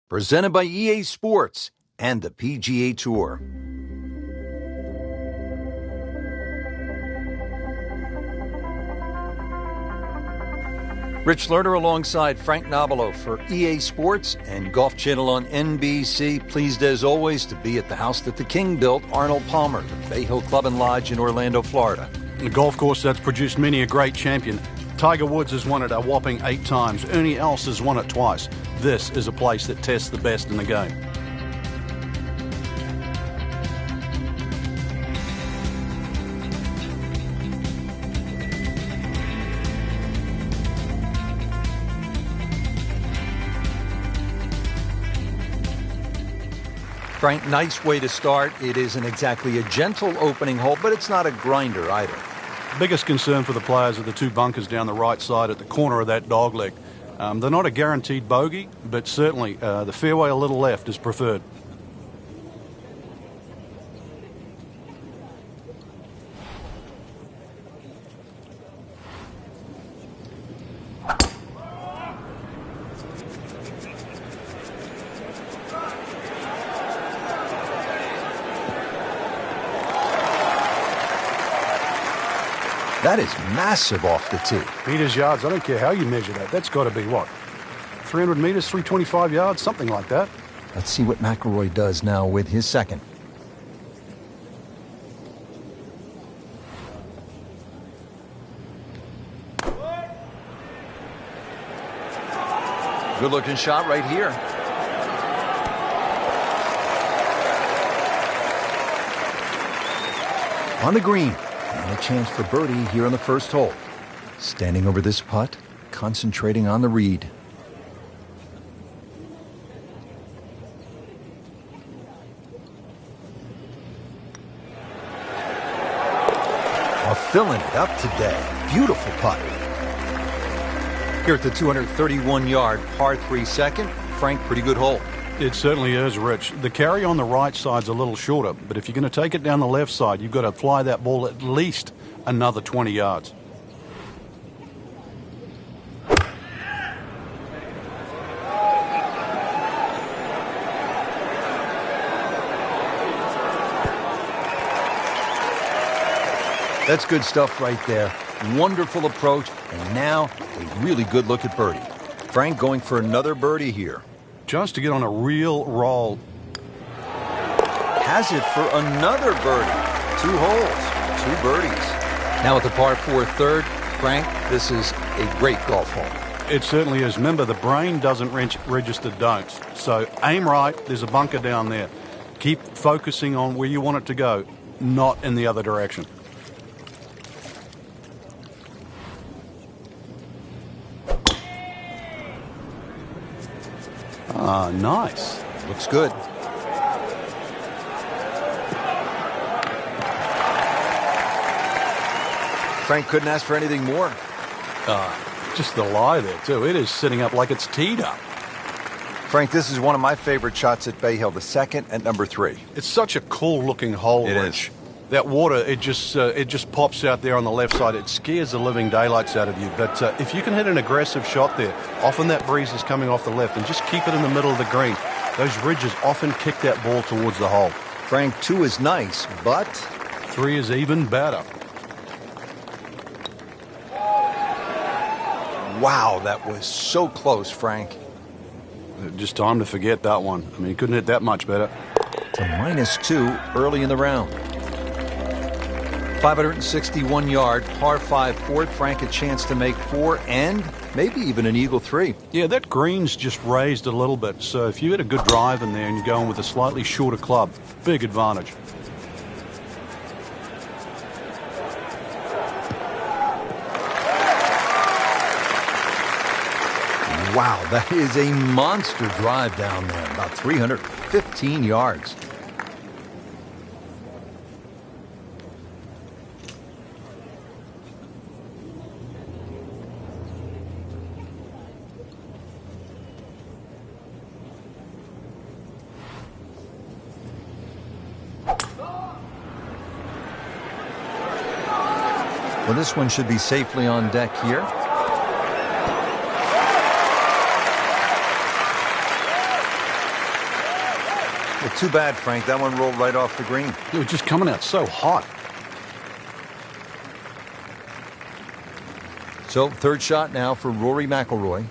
Presented by EA Sports and the PGA Tour. Rich Lerner alongside Frank Nobilo for EA Sports and Golf Channel on NBC. Pleased as always to be at the house that the King built, Arnold Palmer, the Bay Hill Club and Lodge in Orlando, Florida. A golf course that's produced many a great champion. Tiger Woods has won it a whopping 8 times. Ernie Els has won it twice. This is a place that tests the best in the game. Frank, nice way to start. It isn't exactly a gentle opening hole, but it's not a grinder either. Biggest concern for the players are the 2 bunkers down the right side at the corner of that dogleg. They're not a guaranteed bogey, but certainly the fairway a little left is preferred. That is massive off the tee. Meters, yards, I don't care how you measure that. That's got to be, what, 300 meters, 325 yards, something like that. Let's see what McIlroy does now with his second. Good-looking shot right here. On the green. And a chance for birdie here on the first hole. Standing over this putt, concentrating on the read. Filling it up today. Beautiful putt. Here at the 231-yard par 3 second, Frank, pretty good hole. It certainly is, Rich. The carry on the right side's a little shorter, but if you're going to take it down the left side, you've got to fly that ball at least another 20 yards. That's good stuff right there. Wonderful approach, and now a really good look at birdie. Frank going for another birdie here. Just to get on a real roll. Has it for another birdie. 2 holes, 2 birdies. Now at the par 4 third, Frank, this is a great golf hole. It certainly is. Remember, the brain doesn't register don'ts. So aim right, there's a bunker down there. Keep focusing on where you want it to go, not in the other direction. Ah, nice. Looks good. Frank couldn't ask for anything more. Just the lie there, too. It is sitting up like it's teed up. Frank, this is one of my favorite shots at Bay Hill, the second at number 3. It's such a cool-looking hole, Rich. That water, it just pops out there on the left side. It scares the living daylights out of you. But if you can hit an aggressive shot there, often that breeze is coming off the left, and just keep it in the middle of the green. Those ridges often kick that ball towards the hole. Frank, 2 is nice, but 3 is even better. Wow, that was so close, Frank. Just time to forget that one. I mean, he couldn't hit that much better. To -2 early in the round. 561-yard par 5 fourth. Frank a chance to make 4 and maybe even an eagle 3. Yeah, that green's just raised a little bit. So if you hit a good drive in there and you're going with a slightly shorter club, big advantage. Wow, that is a monster drive down there, about 315 yards. Well, this one should be safely on deck here. Well, too bad, Frank. That one rolled right off the green. It was just coming out so hot. So, third shot now for Rory McIlroy.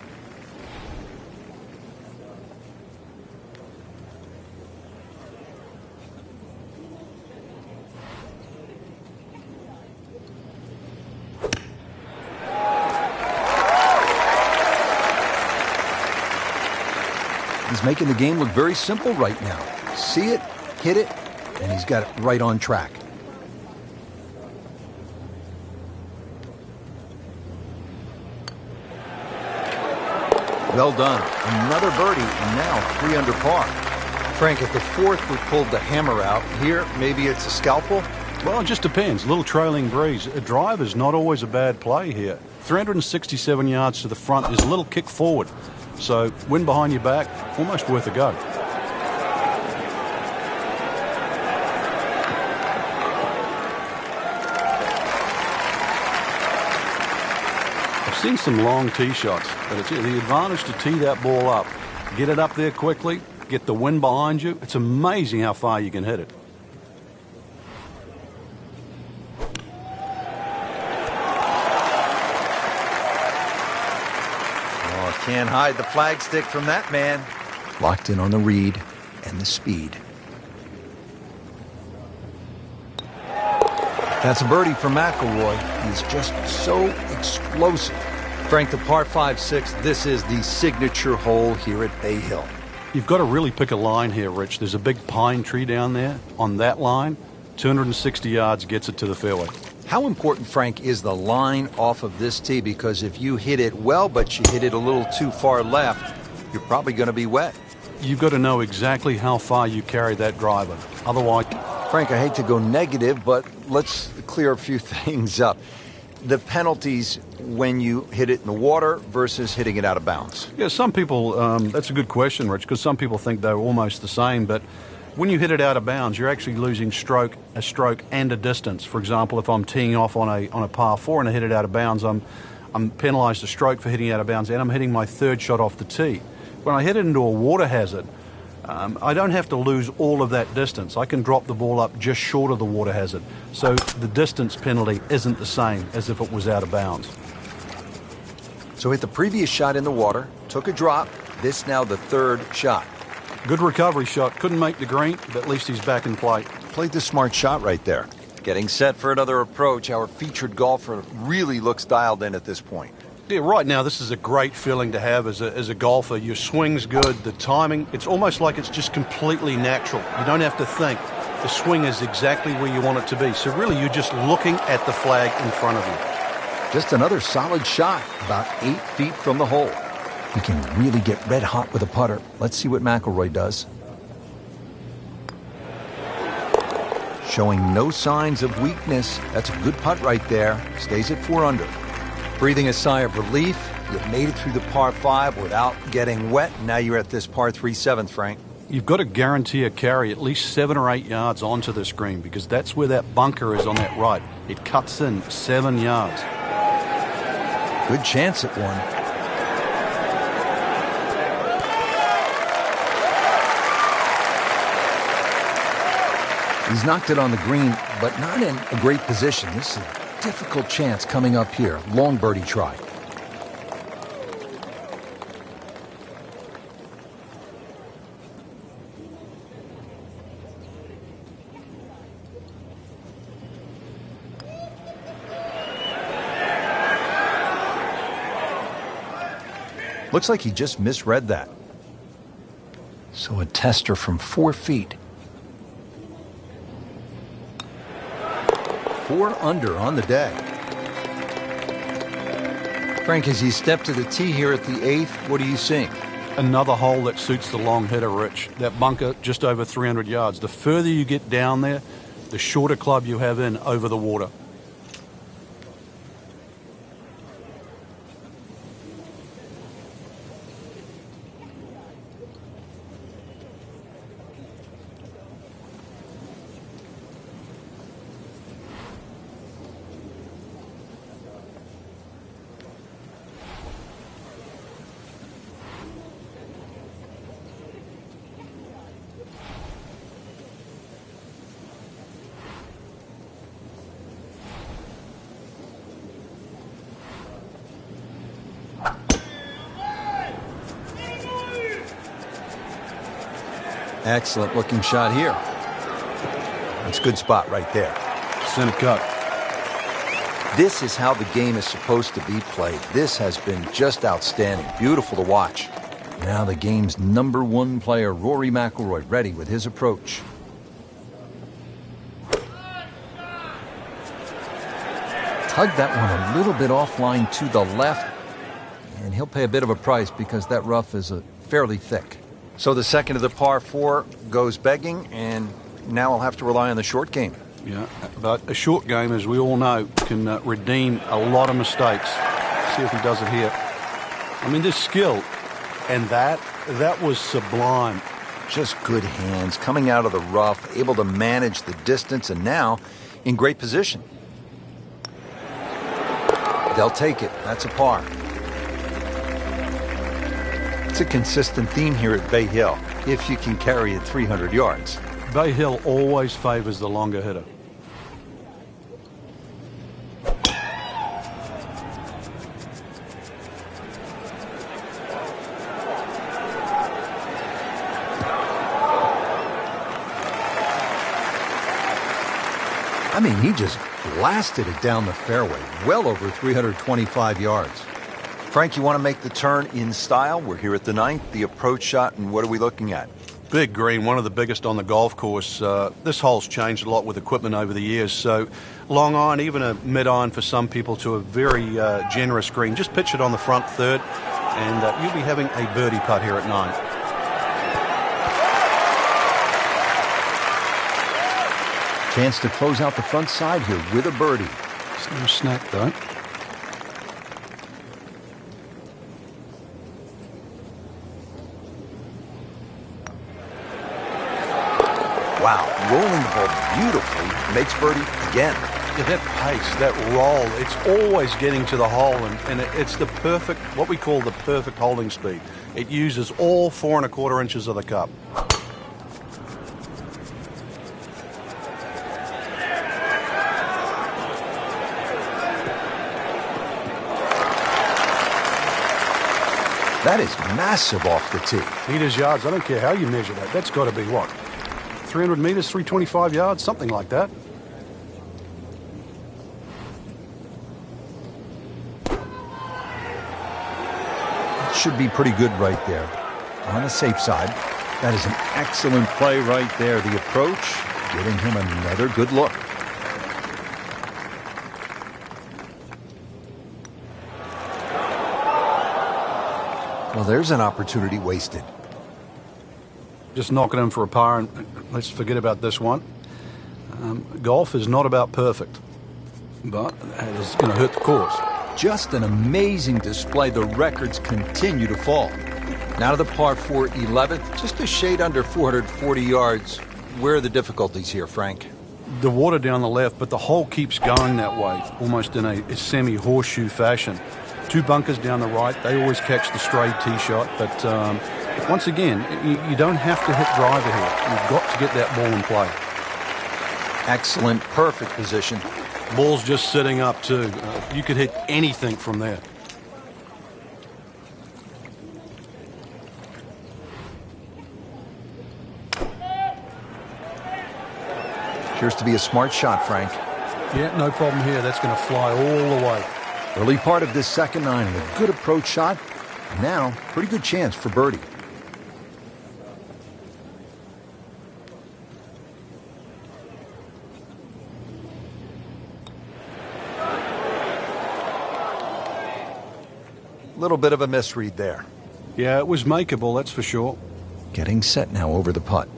He's making the game look very simple right now. See it, hit it, and he's got it right on track. Well done. Another birdie, and now 3 under par. Frank, at the fourth, we pulled the hammer out. Here, maybe it's a scalpel? Well, it just depends. A little trailing breeze. A drive is not always a bad play here. 367 yards to the front is a little kick forward. So, wind behind your back, almost worth a go. I've seen some long tee shots, but it's the advantage to tee that ball up. Get it up there quickly, get the wind behind you. It's amazing how far you can hit it. Can't hide the flagstick from that man. Locked in on the read and the speed. That's a birdie for McIlroy. He's just so explosive. Frank, the par 5-6, this is the signature hole here at Bay Hill. You've got to really pick a line here, Rich. There's a big pine tree down there. On that line, 260 yards gets it to the fairway. How important, Frank, is the line off of this tee? Because if you hit it well, but you hit it a little too far left, you're probably going to be wet. You've got to know exactly how far you carry that driver. Otherwise... Frank, I hate to go negative, but let's clear a few things up. The penalties when you hit it in the water versus hitting it out of bounds. Yeah, some people... that's a good question, Rich, because some people think they're almost the same, but... When you hit it out of bounds, you're actually losing a stroke and a distance. For example, if I'm teeing off on a par 4 and I hit it out of bounds, I'm penalised a stroke for hitting out of bounds, and I'm hitting my third shot off the tee. When I hit it into a water hazard, I don't have to lose all of that distance. I can drop the ball up just short of the water hazard. So the distance penalty isn't the same as if it was out of bounds. So hit the previous shot in the water, took a drop, this now the third shot. Good recovery shot. Couldn't make the green, but at least he's back in play. Played the smart shot right there. Getting set for another approach. Our featured golfer really looks dialed in at this point. Yeah, right now this is a great feeling to have as a golfer. Your swing's good, the timing, it's almost like it's just completely natural. You don't have to think. The swing is exactly where you want it to be. So really you're just looking at the flag in front of you. Just another solid shot, about 8 feet from the hole. He can really get red hot with a putter. Let's see what McIlroy does. Showing no signs of weakness. That's a good putt right there. Stays at 4 under. Breathing a sigh of relief. You made it through the par 5 without getting wet. Now you're at this par 3 7th, Frank. You've got to guarantee a carry at least 7 or 8 yards onto this green because that's where that bunker is on that right. It cuts in 7 yards. Good chance at one. He's knocked it on the green, but not in a great position. This is a difficult chance coming up here. Long birdie try. Looks like he just misread that. So a tester from 4 feet. 4 under on the day. Frank, as you step to the tee here at the 8th, what are you seeing? Another hole that suits the long hitter, Rich. That bunker just over 300 yards. The further you get down there, the shorter club you have in over the water. Excellent looking shot here. That's a good spot right there. Center cut. This is how the game is supposed to be played. This has been just outstanding. Beautiful to watch. Now the game's #1 player, Rory McIlroy, ready with his approach. Tugged that one a little bit offline to the left, and he'll pay a bit of a price because that rough is fairly thick. So the second of the par 4 goes begging, and now I'll have to rely on the short game. Yeah, but a short game, as we all know, can redeem a lot of mistakes. See if he does it here. I mean, this skill, and that was sublime. Just good hands, coming out of the rough, able to manage the distance, and now in great position. They'll take it. That's a par. It's a consistent theme here at Bay Hill, if you can carry it 300 yards. Bay Hill always favors the longer hitter. I mean, he just blasted it down the fairway, well over 325 yards. Frank, you want to make the turn in style? We're here at the 9th, the approach shot, and what are we looking at? Big green, one of the biggest on the golf course. This hole's changed a lot with equipment over the years, so long iron, even a mid-iron for some people, to a very generous green. Just pitch it on the front third, and you'll be having a birdie putt here at 9. Chance to close out the front side here with a birdie. It's no snack, though. Wow, rolling the ball beautifully, makes birdie again. Yeah, that pace, that roll, it's always getting to the hole, and it's the perfect, what we call the perfect holding speed. It uses all 4 1/4 inches of the cup. That is massive off the tee. Meters, yards, I don't care how you measure that. That's got to be what? 300 meters, 325 yards, something like that. It should be pretty good right there. On the safe side. That is an excellent play right there. The approach, giving him another good look. Well, there's an opportunity wasted. Just knocking him for a par, and let's forget about this one. Golf is not about perfect, but it's going to hurt the course. Just an amazing display. The records continue to fall. Now to the par 4 11th, just a shade under 440 yards. Where are the difficulties here, Frank? The water down the left, but the hole keeps going that way, almost in a semi-horseshoe fashion. 2 bunkers down the right. They always catch the stray tee shot, but once again, you don't have to hit driver here. You've got to get that ball in play. Excellent, perfect position. Ball's just sitting up too. You could hit anything from there. Appears to be a smart shot, Frank. Yeah, no problem here. That's going to fly all the way. Early part of this second 9, and a good approach shot. Now, pretty good chance for birdie. Little bit of a misread there. Yeah, it was makeable, that's for sure. Getting set now over the putt.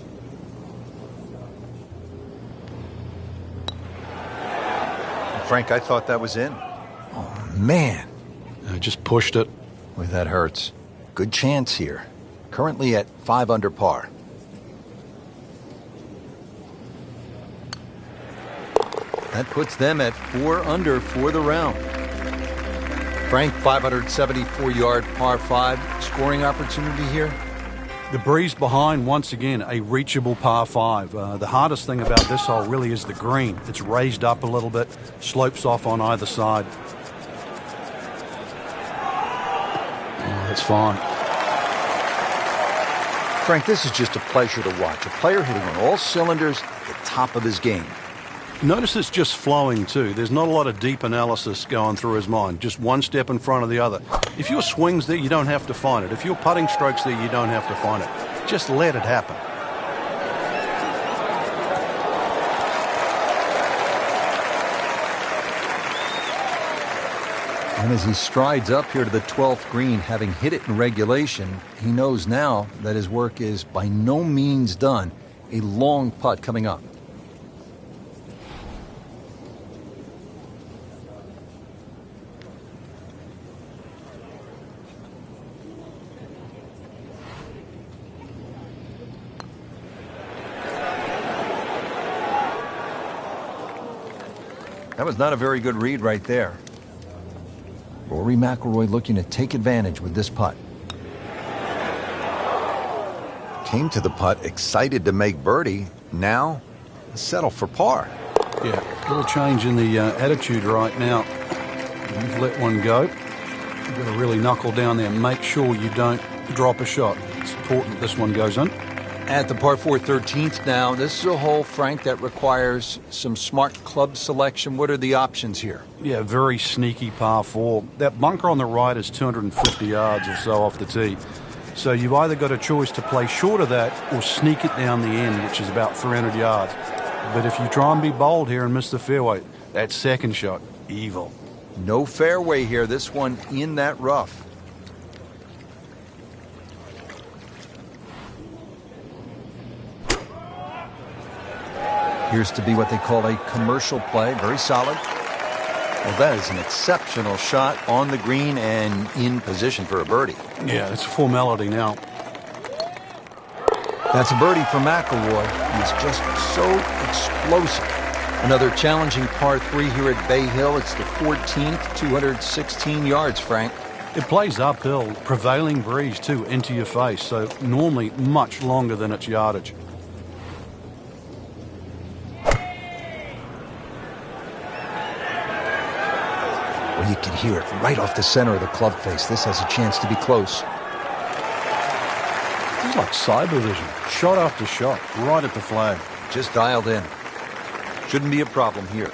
Frank, I thought that was in. Oh, man. I just pushed it. Boy, that hurts. Good chance here. Currently at 5 under par. That puts them at 4 under for the round. Frank, 574-yard par 5. Scoring opportunity here? The breeze behind, once again, a reachable par 5. The hardest thing about this hole really is the green. It's raised up a little bit, slopes off on either side. Oh, that's fine. Frank, this is just a pleasure to watch. A player hitting on all cylinders at the top of his game. Notice it's just flowing too. There's not a lot of deep analysis going through his mind. Just one step in front of the other. If your swing's there, you don't have to find it. If your putting stroke's there, you don't have to find it. Just let it happen. And as he strides up here to the 12th green, having hit it in regulation, he knows now that his work is by no means done. A long putt coming up. That was not a very good read right there. Rory McIlroy looking to take advantage with this putt. Came to the putt excited to make birdie. Now, settle for par. Yeah, a little change in the attitude right now. You've let one go. You've got to really knuckle down there and make sure you don't drop a shot. It's important this one goes in. At the par 4 13th now, this is a hole, Frank, that requires some smart club selection. What are the options here? Yeah, very sneaky par 4. That bunker on the right is 250 yards or so off the tee. So you've either got a choice to play short of that or sneak it down the end, which is about 300 yards. But if you try and be bold here and miss the fairway, that second shot, evil. No fairway here. This one in that rough. Appears to be what they call a commercial play. Very solid. Well, that is an exceptional shot on the green and in position for a birdie. Yeah, it's a formality now. That's a birdie for McIlroy. He's just so explosive. Another challenging par 3 here at Bay Hill. It's the 14th, 216 yards, Frank. It plays uphill, prevailing breeze too, into your face, so normally much longer than its yardage. Well, you can hear it right off the center of the club face. This has a chance to be close. It's like cyber vision. Shot after shot, right at the flag. Just dialed in. Shouldn't be a problem here.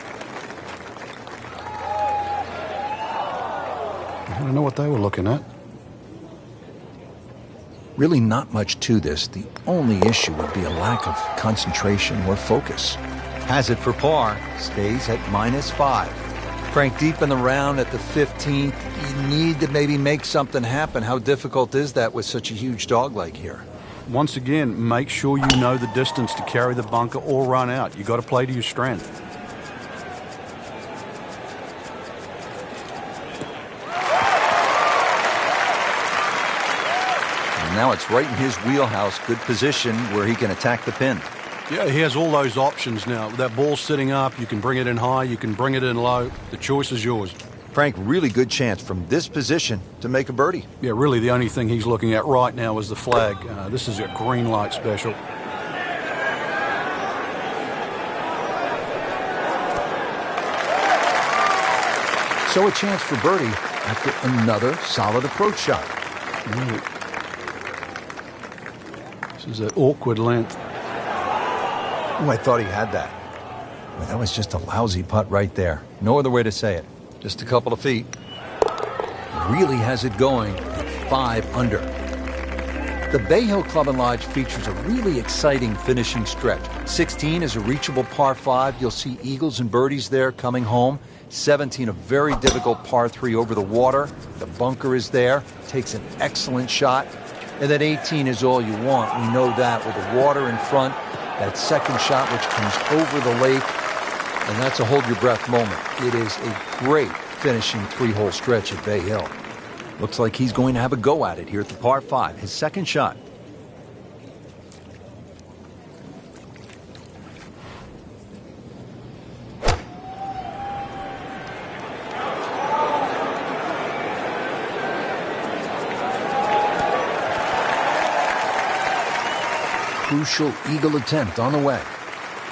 I don't know what they were looking at. Really not much to this. The only issue would be a lack of concentration or focus. Has it for par. Stays at -5. Frank, deep in the round at the 15th, you need to maybe make something happen. How difficult is that with such a huge dog leg here? Once again, make sure you know the distance to carry the bunker or run out. You got to play to your strength. And now it's right in his wheelhouse. Good position where he can attack the pin. Yeah, he has all those options now. That ball's sitting up. You can bring it in high. You can bring it in low. The choice is yours. Frank, really good chance from this position to make a birdie. Yeah, really the only thing he's looking at right now is the flag. This is a green light special. So a chance for birdie after another solid approach shot. This is an awkward length. Oh, I thought he had that. Well, that was just a lousy putt right there. No other way to say it. Just a couple of feet. Really has it going at 5 under. The Bay Hill Club and Lodge features a really exciting finishing stretch. 16 is a reachable par 5. You'll see eagles and birdies there coming home. 17, a very difficult par 3 over the water. The bunker is there. Takes an excellent shot. And then 18 is all you want. We know that with the water in front. That second shot which comes over the lake. And that's a hold-your-breath moment. It is a great finishing 3-hole stretch at Bay Hill. Looks like he's going to have a go at it here at the par 5. His second shot. Crucial eagle attempt on the way.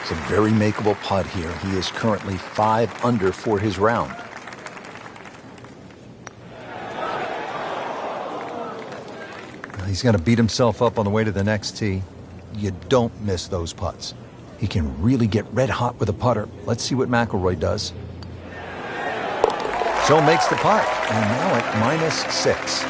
It's a very makeable putt here. He is currently 5 under for his round. he's going to beat himself up on the way to the next tee. You don't miss those putts. He can really get red hot with a putter. Let's see what McIlroy does. So makes the putt, and now at -6.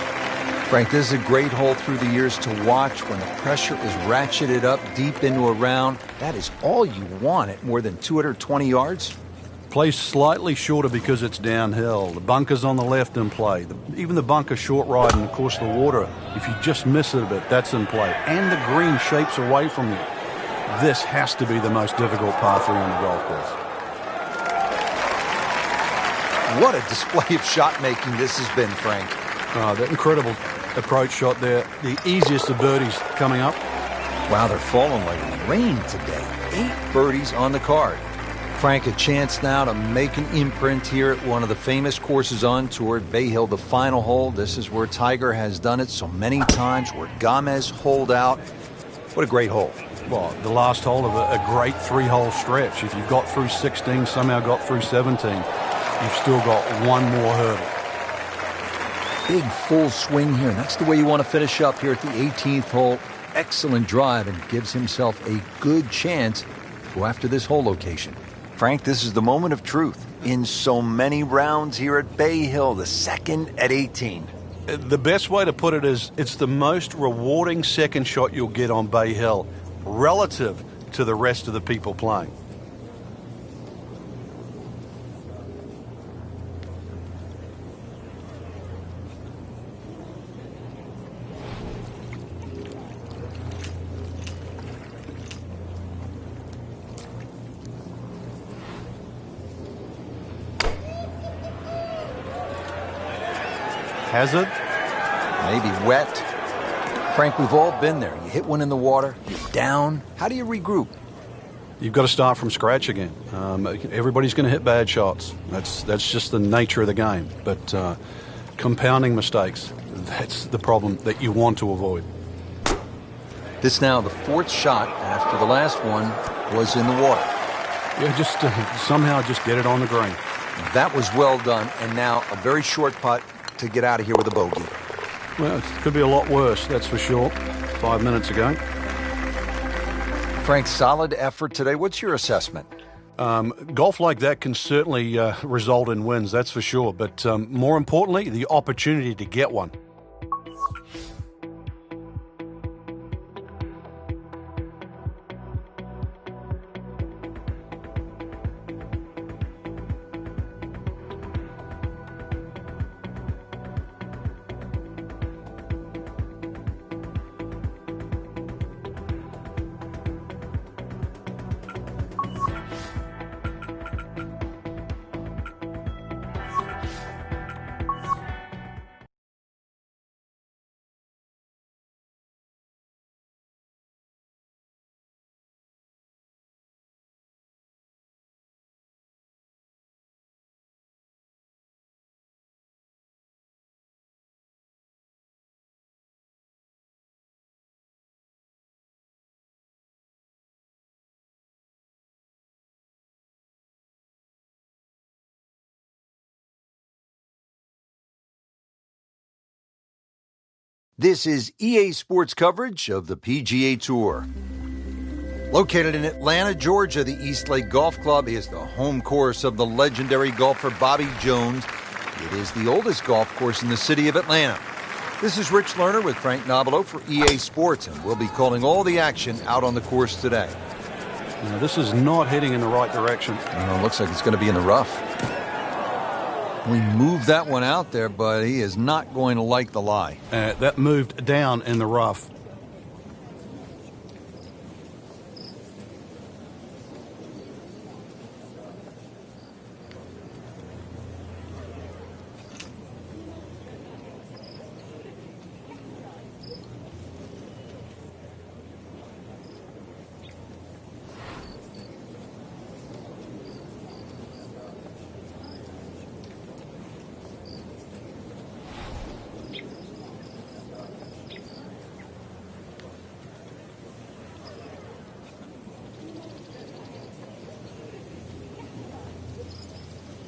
Frank, this is a great hole through the years to watch when the pressure is ratcheted up deep into a round. That is all you want at more than 220 yards. Plays slightly shorter because it's downhill. The bunker's on the left in play. Even the bunker short right, and of course the water, if you just miss it a bit, that's in play. And the green shapes away from you. This has to be the most difficult par 3 on the golf course. What a display of shot making this has been, Frank. That incredible approach shot there. The easiest of birdies coming up. Wow, they're falling like rain today. 8 birdies on the card. Frank, a chance now to make an imprint here at one of the famous courses on tour at Bay Hill, the final hole. This is where Tiger has done it so many times, where Gomez holed out. What a great hole. Well, the last hole of a great 3-hole stretch. If you've got through 16, somehow got through 17, you've still got one more hurdle. Big full swing here. That's the way you want to finish up here at the 18th hole. Excellent drive, and gives himself a good chance to go after this hole location. Frank, this is the moment of truth in so many rounds here at Bay Hill, the second at 18. The best way to put it is it's the most rewarding second shot you'll get on Bay Hill relative to the rest of the people playing. Hazard? Maybe wet. Frank, we've all been there. You hit one in the water, you're down. How do you regroup? You've got to start from scratch again. Everybody's going to hit bad shots. That's just the nature of the game. But compounding mistakes, that's the problem that you want to avoid. This now the 4th shot after the last one was in the water. Yeah, just somehow just get it on the green. That was well done, and now a very short putt to get out of here with a bogey. Well, it could be a lot worse, that's for sure. 5 minutes ago. Frank, solid effort today. What's your assessment? Golf like that can certainly result in wins, that's for sure. But more importantly, the opportunity to get one. This is EA Sports coverage of the PGA Tour. Located in Atlanta, Georgia, the East Lake Golf Club is the home course of the legendary golfer Bobby Jones. It is the oldest golf course in the city of Atlanta. This is Rich Lerner with Frank Nobilo for EA Sports, and we'll be calling all the action out on the course today. Now, this is not heading in the right direction. It looks like it's going to be in the rough. We moved that one out there, but he is not going to like the lie. That moved down in the rough.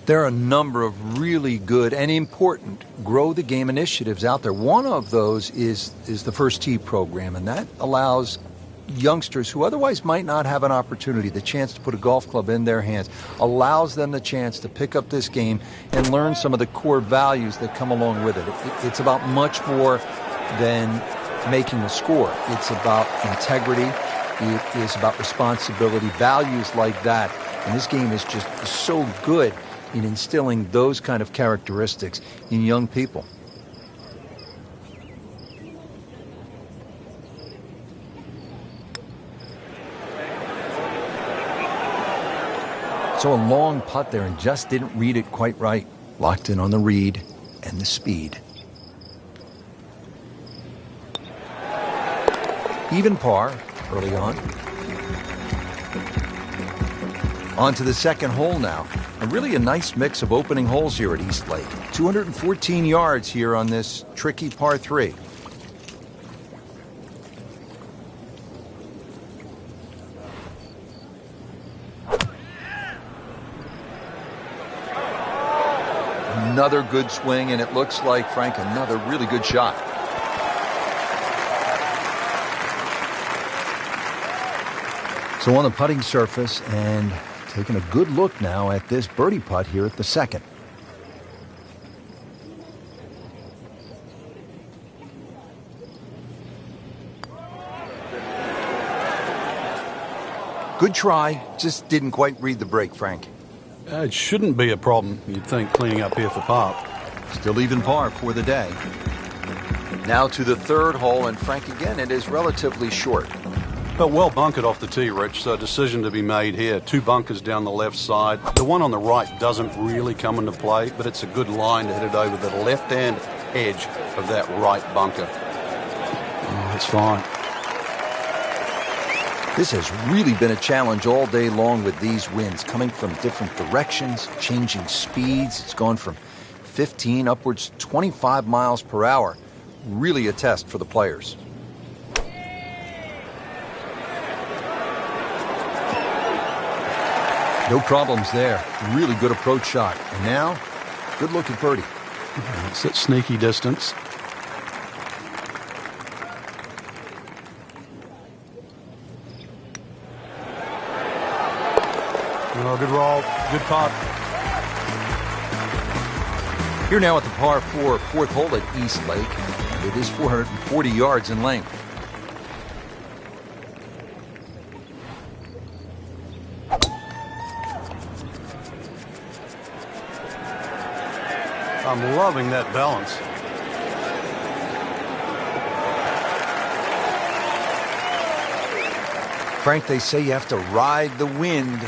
There are a number of really good and important grow the game initiatives out there. One of those is the First Tee program, and that allows youngsters who otherwise might not have an opportunity, the chance to put a golf club in their hands, allows them the chance to pick up this game and learn some of the core values that come along with it. It's about much more than making a score. It's about integrity. It is about responsibility, values like that. And this game is just so good in instilling those kind of characteristics in young people. So a long putt there and just didn't read it quite right. Locked in on the read and the speed. Even par early on. On to the second hole now. Really a nice mix of opening holes here at East Lake. 214 yards here on this tricky par 3. Another good swing, and it looks like, Frank, another really good shot. So on the putting surface, and taking a good look now at this birdie putt here at the second. Good try, just didn't quite read the break, Frank. It shouldn't be a problem, you'd think, cleaning up here for par. Still even par for the day. Now to the third hole, and Frank, again, it is relatively short. But well bunkered off the tee, Rich, so a decision to be made here. 2 bunkers down the left side. The one on the right doesn't really come into play, but it's a good line to hit it over the left-hand edge of that right bunker. Oh, it's fine. This has really been a challenge all day long with these winds coming from different directions, changing speeds. It's gone from 15 upwards 25 miles per hour. Really a test for the players. No problems there. Really good approach shot. And now, good look at birdie. It's at sneaky distance. Oh, good roll. Good putt. Here now at the par 4 fourth hole at East Lake. And it is 440 yards in length. I'm loving that balance. Frank, they say you have to ride the wind.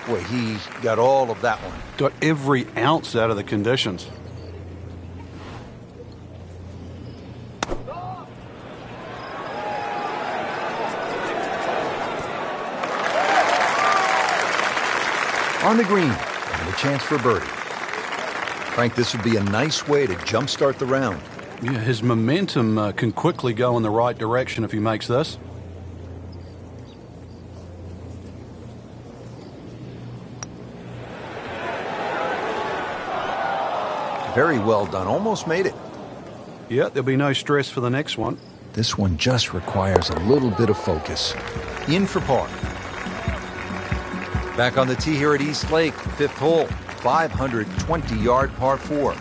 Boy, he got all of that one. Got every ounce out of the conditions. On the green, and a chance for birdie. Frank, this would be a nice way to jumpstart the round. Yeah, his momentum can quickly go in the right direction if he makes this. Very well done. Almost made it. Yeah, there'll be no stress for the next one. This one just requires a little bit of focus. In for par. Back on the tee here at East Lake, fifth hole, 520-yard par 4.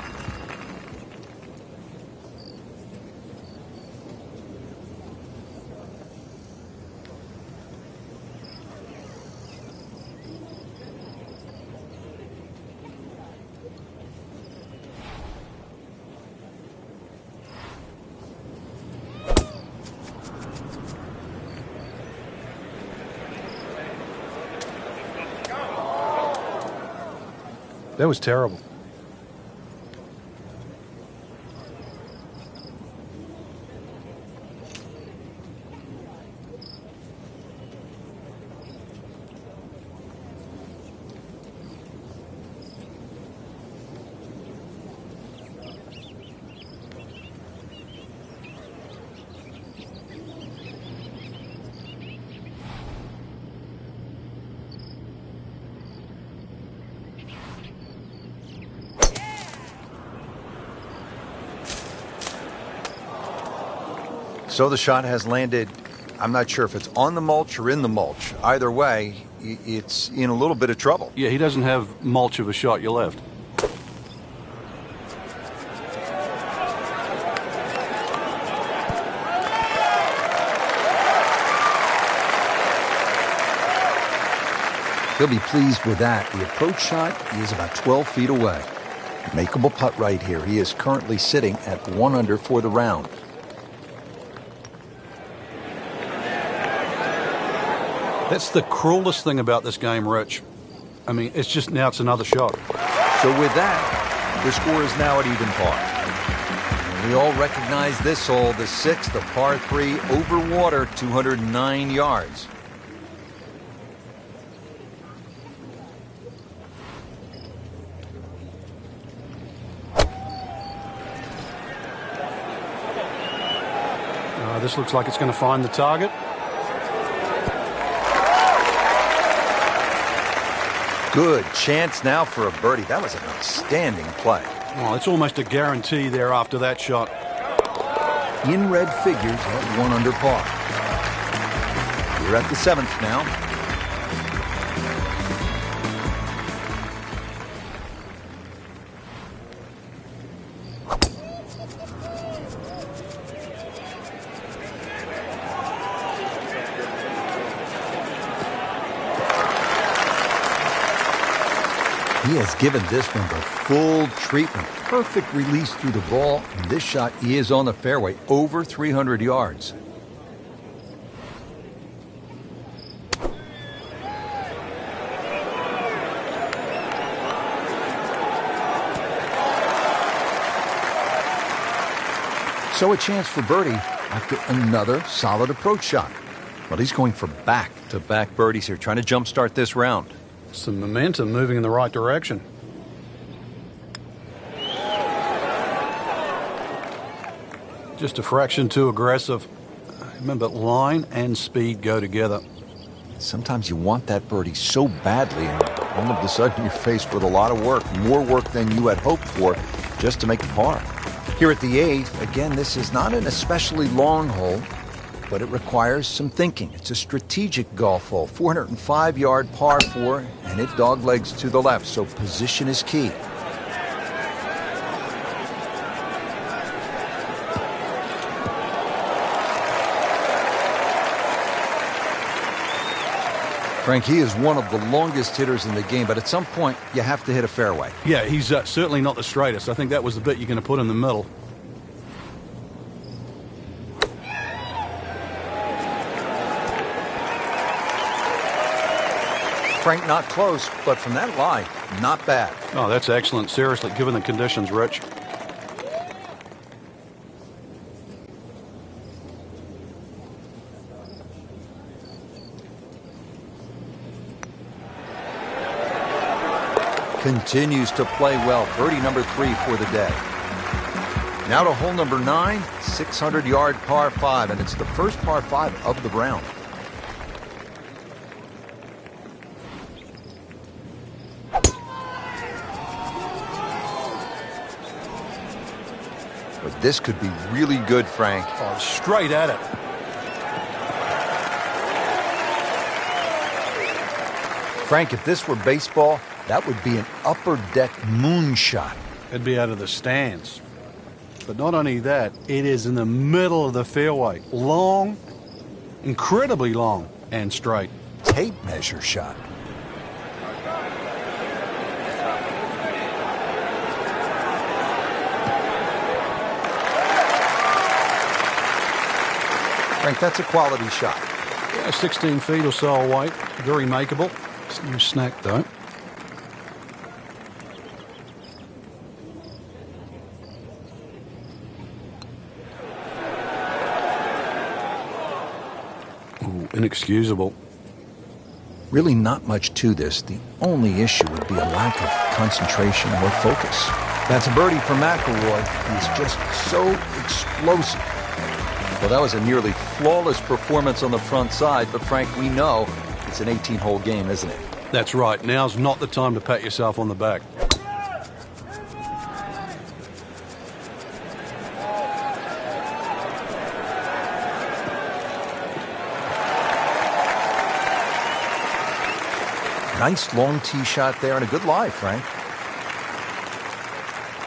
That was terrible. So the shot has landed, I'm not sure if it's on the mulch or in the mulch. Either way, it's in a little bit of trouble. Yeah, he doesn't have mulch of a shot you left. He'll be pleased with that. The approach shot is about 12 feet away. Makeable putt right here. He is currently sitting at 1 under for the round. That's the cruelest thing about this game, Rich. I mean, it's just now it's another shot. So with that, the score is now at even par. And we all recognize this hole, the 6th, the par 3 over water, 209 yards. This looks like it's going to find the target. Good chance now for a birdie. That was an outstanding play. Well, it's almost a guarantee there after that shot. In red figures at 1 under par. We're at the 7th now. He has given this one the full treatment. Perfect release through the ball. And this shot is on the fairway, over 300 yards. So a chance for birdie after another solid approach shot. Well, he's going for back-to-back birdies here, trying to jumpstart this round. Some momentum moving in the right direction. Just a fraction too aggressive. Remember, line and speed go together. Sometimes you want that birdie so badly, and all of a sudden you're faced with a lot of work, more work than you had hoped for, just to make the par. Here at the 8th, again, this is not an especially long hole, but it requires some thinking. It's a strategic golf hole, 405-yard par 4, and it doglegs to the left, so position is key. Frank, he is one of the longest hitters in the game, but at some point, you have to hit a fairway. Yeah, he's certainly not the straightest. I think that was the bit you're going to put in the middle. Frank, not close, but from that line, not bad. Oh, that's excellent. Seriously, given the conditions, Rich. Continues to play well. Birdie number 3 for the day. Now to hole number 9, 600-yard par 5, and it's the first par 5 of the round. But this could be really good, Frank. Oh, straight at it. Frank, if this were baseball, that would be an upper deck moonshot. It'd be out of the stands. But not only that, it is in the middle of the fairway. Long, incredibly long, and straight. Tape measure shot. Frank, that's a quality shot. Yeah, 16 feet or so away. Very makeable. It's no snack, though. Ooh, inexcusable. Really not much to this. The only issue would be a lack of concentration or focus. That's a birdie for McIlroy. He's just so explosive. Well, that was a nearly flawless performance on the front side, but Frank, we know it's an 18-hole game, isn't it? That's right. Now's not the time to pat yourself on the back. Nice long tee shot there and a good lie, Frank.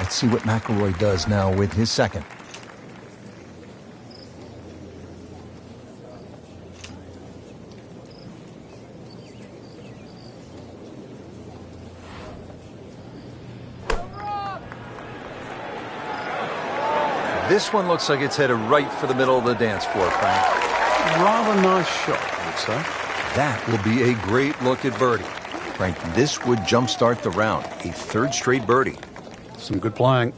Let's see what McIlroy does now with his second. This one looks like it's headed right for the middle of the dance floor, Frank. Rather nice shot, I would say. That will be a great look at birdie. Frank, this would jumpstart the round. A third straight birdie. Some good playing.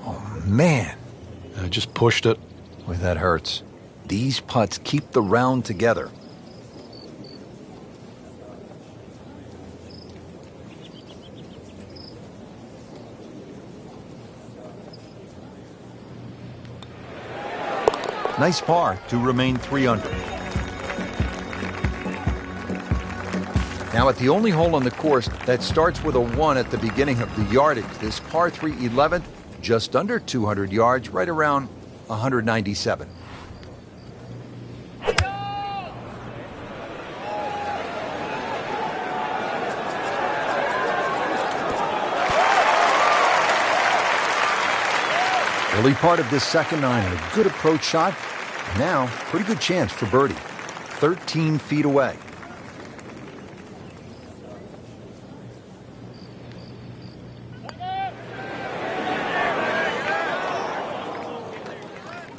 Oh, man. Just pushed it. Boy, that hurts. These putts keep the round together. Nice par to remain 3 under. Now at the only hole on the course that starts with a 1 at the beginning of the yardage, this par 3 11th, just under 200 yards, right around 197. Early part of this second 9 and a good approach shot. Now, pretty good chance for birdie. 13 feet away.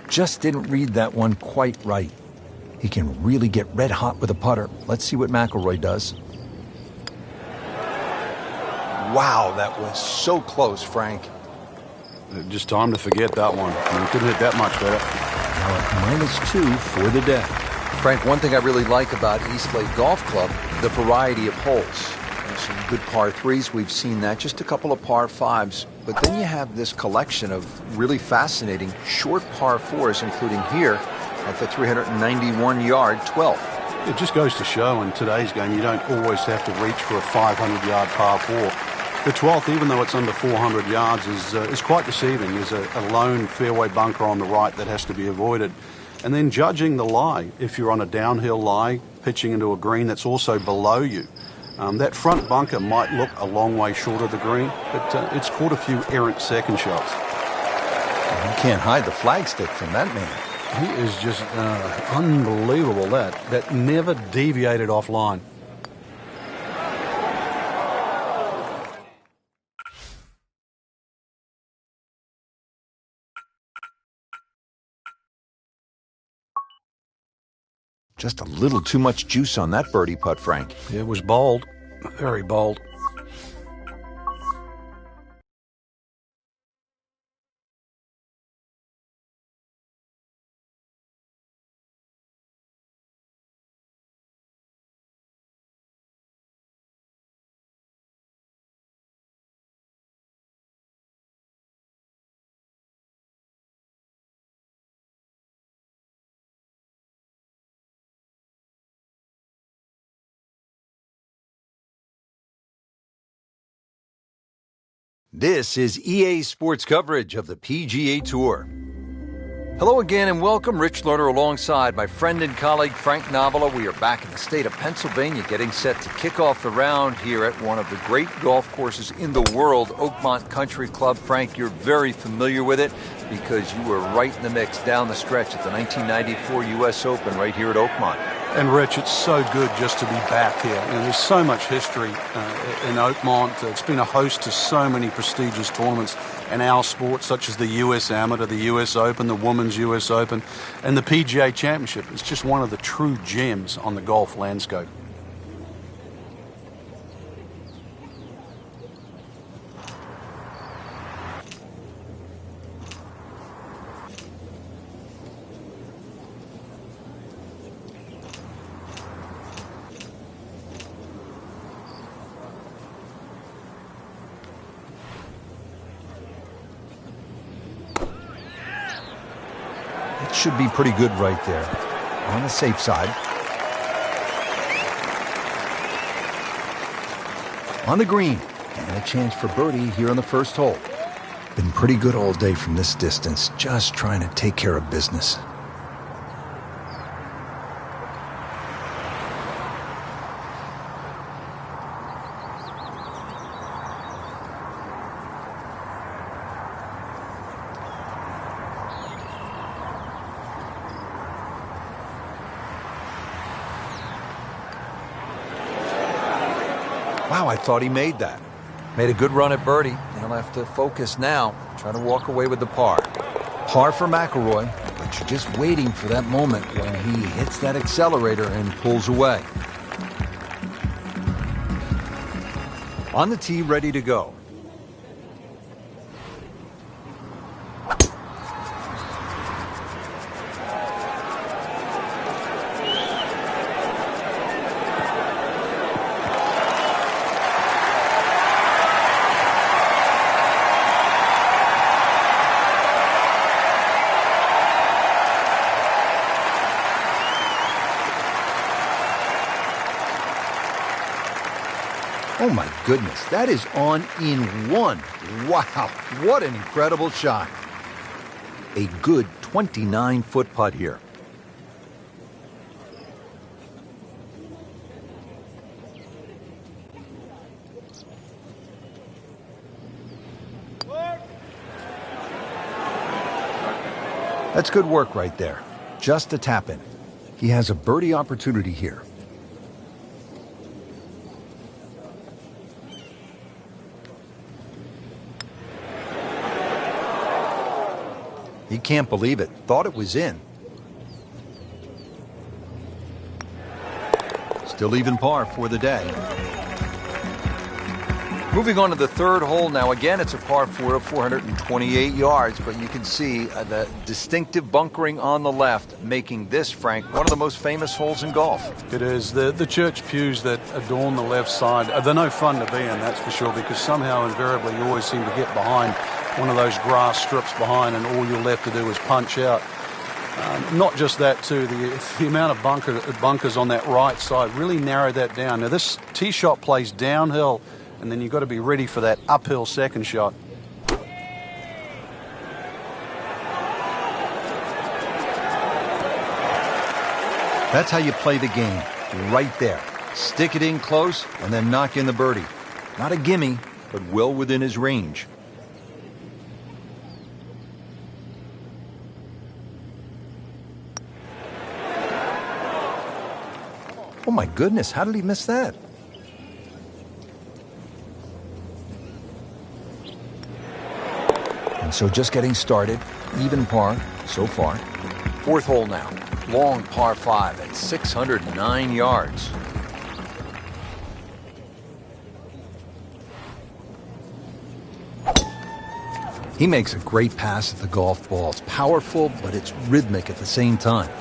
Just didn't read that one quite right. He can really get red hot with a putter. Let's see what McIlroy does. Wow, that was so close, Frank. Just time to forget that one. You couldn't hit that much better. Now at -2 for the day. Frank, one thing I really like about Eastlake Golf Club, the variety of holes. There's some good par 3s. We've seen that. Just a couple of par 5s. But then you have this collection of really fascinating short par 4s, including here at the 391-yard 12th. It just goes to show in today's game you don't always have to reach for a 500-yard par 4. The 12th, even though it's under 400 yards, is quite deceiving. There's a lone fairway bunker on the right that has to be avoided. And then judging the lie, if you're on a downhill lie, pitching into a green that's also below you, that front bunker might look a long way short of the green, but it's caught a few errant second shots. You can't hide the flagstick from that man. He is just unbelievable, that never deviated offline. Just a little too much juice on that birdie putt, Frank. It was bold, very bold. This is EA Sports coverage of the PGA Tour. Hello again and welcome. Rich Lerner alongside my friend and colleague Frank Nobilo. We are back in the state of Pennsylvania getting set to kick off the round here at one of the great golf courses in the world, Oakmont Country Club. Frank, you're very familiar with it because you were right in the mix down the stretch at the 1994 U.S. Open right here at Oakmont. And Rich, it's so good just to be back here. And there's so much history in Oakmont. It's been a host to so many prestigious tournaments in our sport, such as the U.S. Amateur, the U.S. Open, the Women's U.S. Open, and the PGA Championship. It's just one of the true gems on the golf landscape. Should be pretty good right there. On the safe side. On the green. And a chance for birdie here on the first hole. Been pretty good all day from this distance. Just trying to take care of business. Wow, I thought he made that. Made a good run at birdie. He'll have to focus now. Try to walk away with the par. Par for McIlroy, but you're just waiting for that moment when he hits that accelerator and pulls away. On the tee, ready to go. Oh my goodness, that is on in one. Wow, what an incredible shot. A good 29-foot putt here. That's good work right there. Just a tap in. He has a birdie opportunity here. He can't believe it. Thought it was in. Still even par for the day. Moving on to the third hole now. Again, it's a par 4 of 428 yards, but you can see the distinctive bunkering on the left, making this, Frank, one of the most famous holes in golf. It is. The church pews that adorn the left side, they're no fun to be in, that's for sure, because somehow, invariably, you always seem to get behind one of those grass strips behind, and all you're left to do is punch out. Not just that, too. The amount of bunkers on that right side really narrowed that down. Now, this tee shot plays downhill, and then you've got to be ready for that uphill second shot. That's how you play the game, right there. Stick it in close and then knock in the birdie. Not a gimme, but well within his range. Oh my goodness, how did he miss that? And so just getting started, even par so far. Fourth hole now, long par 5 at 609 yards. He makes a great pass at the golf ball. It's powerful, but it's rhythmic at the same time.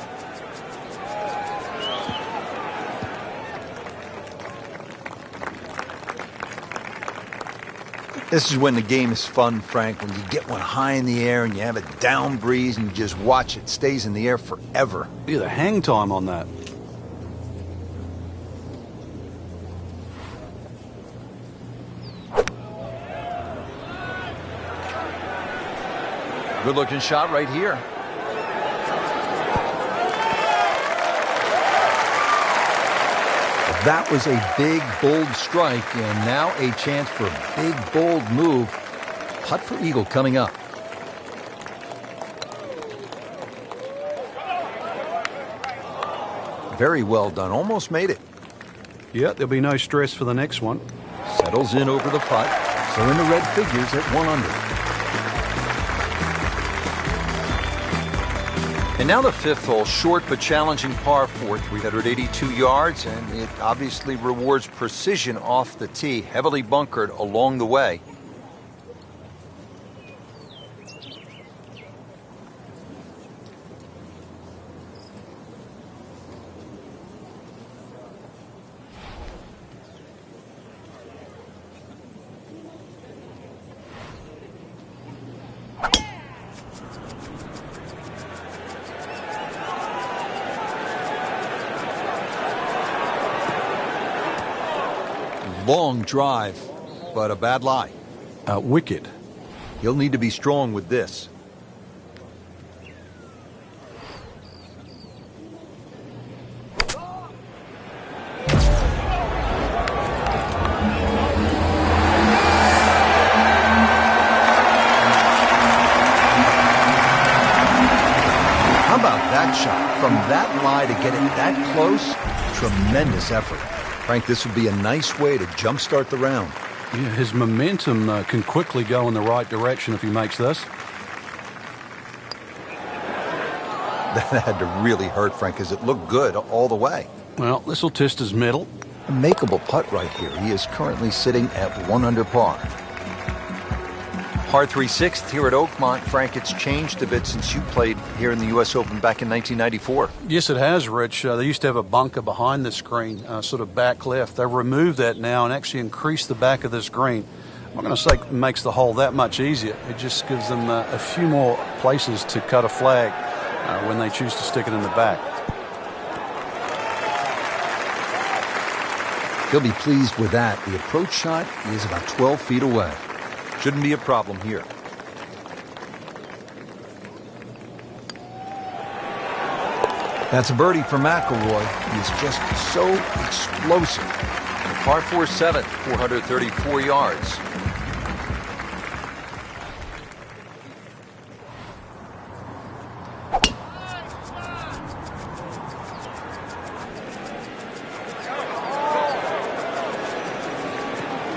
This is when the game is fun, Frank, when you get one high in the air and you have a down breeze and you just watch it. Stays in the air forever. Yeah, the hang time on that. Good looking shot right here. That was a big, bold strike, and now a chance for a big, bold move. Putt for eagle coming up. Very well done. Almost made it. Yeah, there'll be no stress for the next one. Settles in over the putt. So in the red figures at 1 under. And now the fifth hole, short but challenging par 4, 382 yards, and it obviously rewards precision off the tee, heavily bunkered along the way. Long drive, but a bad lie. Wicked. He'll need to be strong with this. How about that shot? From that lie to get it that close, tremendous effort. Frank, this would be a nice way to jumpstart the round. Yeah, his momentum can quickly go in the right direction if he makes this. That had to really hurt, Frank, because it looked good all the way. Well, this will test his mettle. A makeable putt right here. He is currently sitting at 1 under par. Par 3 sixth here at Oakmont. Frank, it's changed a bit since you played here in the U.S. Open back in 1994. Yes, it has, Rich. They used to have a bunker behind this green, sort of back left. They've removed that now and actually increased the back of this green. I'm not going to say it makes the hole that much easier. It just gives them a few more places to cut a flag when they choose to stick it in the back. He'll be pleased with that. The approach shot is about 12 feet away. Shouldn't be a problem here. That's a birdie for McIlroy. He's just so explosive. Par 4 7th, 434 yards.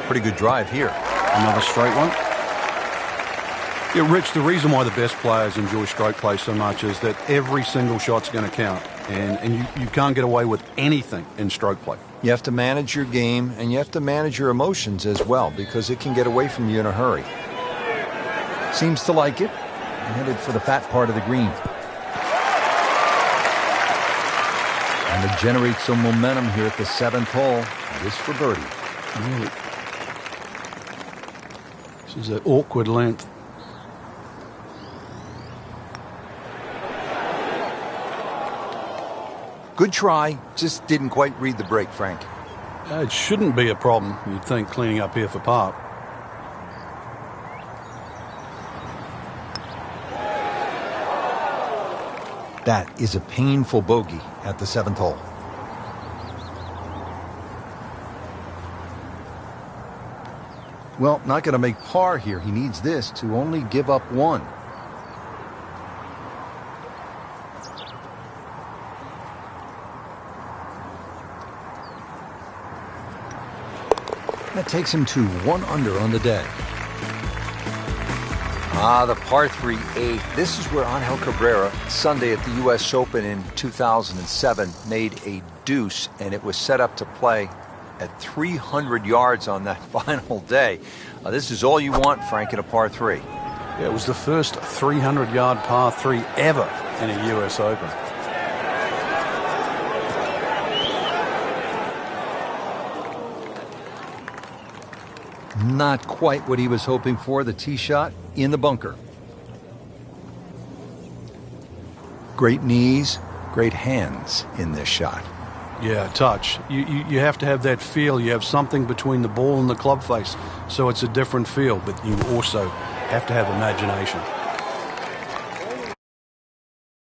Pretty good drive here. Another straight one. Yeah, Rich, the reason why the best players enjoy stroke play so much is that every single shot's going to count. And you can't get away with anything in stroke play. You have to manage your game, and you have to manage your emotions as well, because it can get away from you in a hurry. Seems to like it. Headed for the fat part of the green. And to generate some momentum here at the 7th hole. This for birdie. Really. This is an awkward length. Good try, just didn't quite read the break, Frank. It shouldn't be a problem, you'd think, cleaning up here for par. That is a painful bogey at the 7th hole. Well, not going to make par here. He needs this to only give up 1. That takes him to 1 under on the day. The par 3 8th. This is where Angel Cabrera, Sunday at the U.S. Open in 2007, made a deuce, and it was set up to play at 300 yards on that final day. This is all you want, Frank, in a par 3. Yeah, it was the first 300-yard par 3 ever in a U.S. Open. Not quite what he was hoping for. The tee shot in the bunker. Great knees, great hands in this shot. Yeah, touch. You have to have that feel. You have something between the ball and the club face, so it's a different feel, but you also have to have imagination.